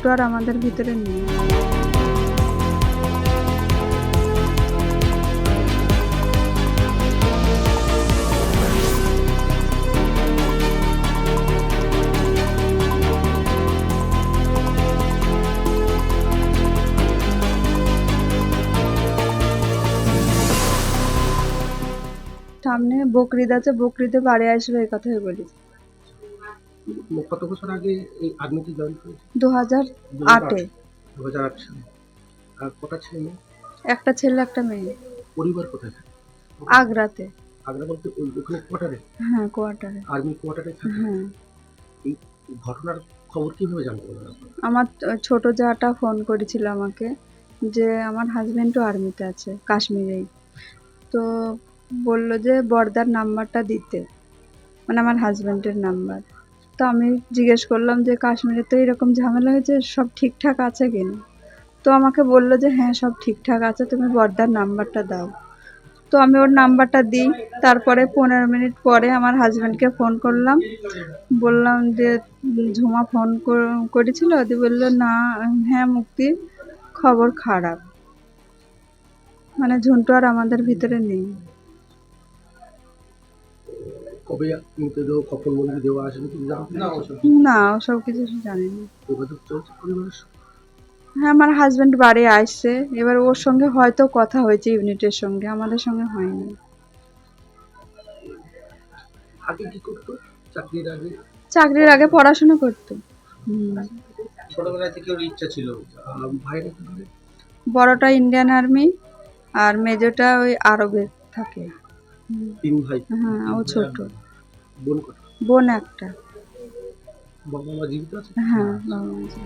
ঝন্টু আর আমাদের ভিতরে নেই। সামনে বকরিদ আছে, বকরিদে বাড়ি আসবে এই কথাই বলি। কত বছর আগে এই আর্মিতে জয়েন করেছে? 2008-এ। 2008 সালে। আর কটা ছেলে? একটা ছেলে একটা মেয়ে। পরিবার কোথায় থাকে? আগ্রাতে। আগ্রা বলতে ওখানে কোয়ার্টারে? হ্যাঁ, কোয়ার্টারে। আর্মি কোয়ার্টারে থাকে? হ্যাঁ। এই ঘটনার খবর কিভাবে জানতে পারলেন? আমার ছোট জাটা ফোন করেছিল আমাকে যে আমার হাজবেন্ডও আর্মিতে আছে কাশ্মীরেই। তো বললো যে বর্দার নাম্বারটা দিতে, মানে আমার হাজবেন্ডের নাম্বার। তো আমি জিজ্ঞেস করলাম যে কাশ্মীরে তো এরকম ঝামেলা হয়েছে, সব ঠিকঠাক আছে কিনা। তো আমাকে বললো যে হ্যাঁ সব ঠিকঠাক আছে, তুমি বর্দার নাম্বারটা দাও। তো আমি ওর নাম্বারটা দিই। তারপরে 15 মিনিট পরে আমার হাজবেন্ডকে ফোন করলাম, বললাম যে ঝুমা ফোন করেছিল। দি বললো না, হ্যাঁ মুক্তি খবর খারাপ, মানে ঝন্টু আর আমাদের ভিতরে নেই। কবে মৃতদেহ কখন বলে দেওয়া আসবে তুমি জানতে? না, ওসব কিছু জানি না। যোগাযোগ চলছে পরিবারের সঙ্গে? হ্যাঁ, আমার হাজবেন্ড বাড়ি আসছে, এবার ওর সঙ্গে হয়তো কথা হয়েছে ইউনিটের সঙ্গে, আমাদের সঙ্গে হয়নি। আগে কি করতো চাকরির আগে? চাকরির আগে পড়াশোনা করতো। ছোটবেলা থেকে ওর ইচ্ছা ছিল। ভাইরা কি করে? বড়টা ইন্ডিয়ান আর্মি আর মেজরটা ওই আরবে থাকে। 3 ভাই? হ্যাঁ, ও ছোট। বোন কটা? বোন একটা। বাবা মা জীবিত আছে? হ্যাঁ, বাবা মা আছে।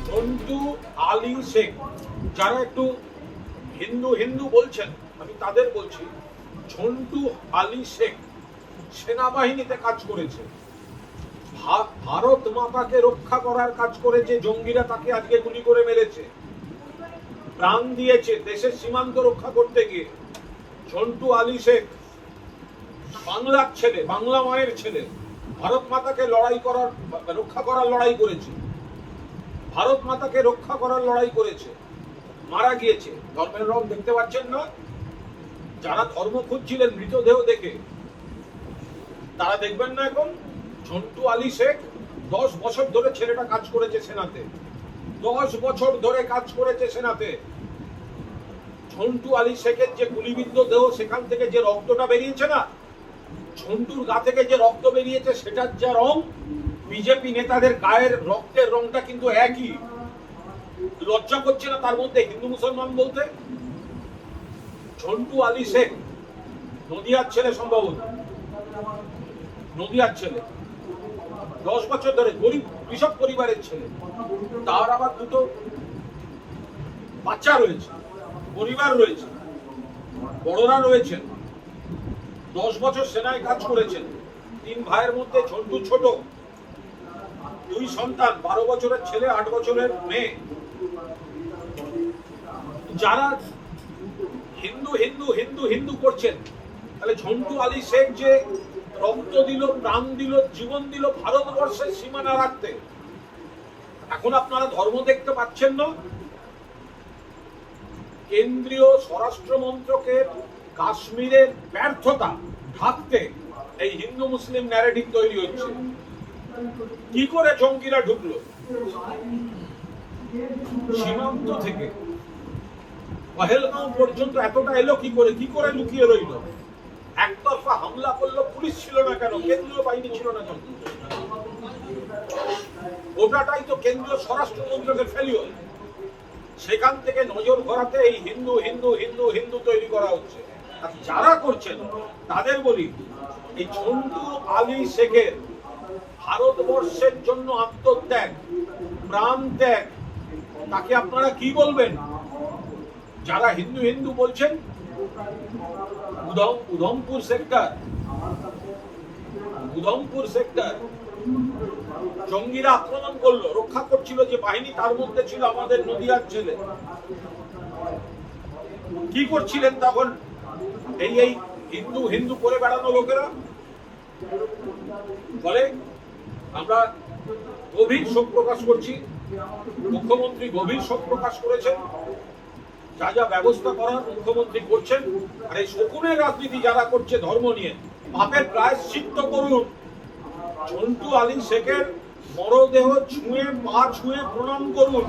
ঝন্টু আলী শেখ, যারা একটু হিন্দু হিন্দু বলছেন, আমি তাদের বলছি, ঝন্টু আলী শেখ সেনাবাহিনীতে কাজ করেছে, ভারত মাতাকে রক্ষা করার কাজ করেছে। জঙ্গিরা তাকে আজকে গুলি করে মেরেছে, প্রাণ দিয়েছে দেশের সীমান্ত রক্ষা করতে গিয়ে। ঝন্টু আলী শেখ বাংলার ছেলে, বাংলা মায়ের ছেলে, ভারত মাতাকে রক্ষা করার লড়াই করেছে, ভারত মাতাকে রক্ষা করার লড়াই করেছে, মারা গিয়েছে। ধর্মের রং দেখতে পাচ্ছেন না? যারা ধর্ম খুঁজছিলেন মৃতদেহ দেখে, তারা দেখবেন না এখন? ঝন্টু আলী শেখ 10 বছর ধরে ছেলেটা কাজ করেছে সেনাতে, 10 বছর ধরে কাজ করেছে সেনাতে। ঝন্টু আলী শেখের যে গুলিবিদ্ধ দেহ, সেখান থেকে যে রক্তটা বেরিয়েছে না, ঝন্টুর গা থেকে যে রক্ত বেরিয়েছে, সেটার যা রং, বিজেপি নেতাদের গায়ের রক্তের রংটা কিন্তু একই। লজ্জা করছে না তার মধ্যে হিন্দু মুসলমান বলতে? ঝন্টু আলী শেখ নদিয়ার ছেলে, সম্ভবত নদিয়ার ছেলে, 10 বছর ধরে গরিব কৃষক পরিবারের ছেলে, তার আবার 2টো বাচ্চা রয়েছে, পরিবার রয়েছে, বড়রা রয়েছেন। 10 বছর সেনায় কাজ করেছেন। 3 ভাইয়ের মধ্যে ঝন্টু ছোট, 2 সন্তান, 12 বছরের ছেলে, 8 বছরের মেয়ে। যারা হিন্দু হিন্দু হিন্দু হিন্দু করছেন, তাহলে ঝন্টু আলী শেখ যে রক্ত দিল, প্রাণ দিল, জীবন দিল ভারতবর্ষের সীমানা রাখতে, এখন আপনারা ধর্ম দেখতে পাচ্ছেন না? কেন্দ্রীয় স্বরাষ্ট্র মন্ত্রকের কাশ্মীরের ব্যর্থতা ঢাকতে এই হিন্দু মুসলিম ন্যারেটিভ তৈরি হচ্ছে। কি করে জঙ্গিরা ঢুকলো সীমান্ত থেকে পহেলগাঁও পর্যন্ত, এতটা এলো কি করে লুকিয়ে রইল? একতরফা হামলা করলো, পুলিশ ছিল না কেন, কেন্দ্রীয় বাহিনী ছিল না কেন? ওটাটাই তো কেন্দ্রীয় স্বরাষ্ট্র মন্ত্রকের ফেলিওর। সেখান থেকে নজর ঘোরাতে এই হিন্দু হিন্দু হিন্দু হিন্দু তৈরি করা হচ্ছে। আর যারা করছেন তাদের বলি, এই ঝন্টু আলী শেখের ভারতবর্ষের জন্য আত্মত্যাগ, প্রাণ ত্যাগ, তাকে আপনারা কি বলবেন? যারা হিন্দু হিন্দু বলছেন, উধমপুর সেক্টর জঙ্গিরা আক্রমণ করলো, রক্ষা করছিল যে বাহিনী, তার মধ্যে ছিল আমাদের নদিয়ার ছেলে। কি করছিলেন তখন এই এই হিন্দু হিন্দু করে বেড়ানো লোকেরা? ফলে আমরা গভীর শোক প্রকাশ করছি। মুখ্যমন্ত্রী গভীর শোক প্রকাশ করেছেন। যা যা ব্যবস্থা করার মুখ্যমন্ত্রী করছেন। আর এই শকুনের রাজনীতি যারা করছে ধর্ম নিয়ে, পাপের প্রায়শ্চিত্ত করুন। ঝন্টু আলী শেখের মরদেহ ছুঁয়ে পা ছুঁয়ে প্রণাম করুন।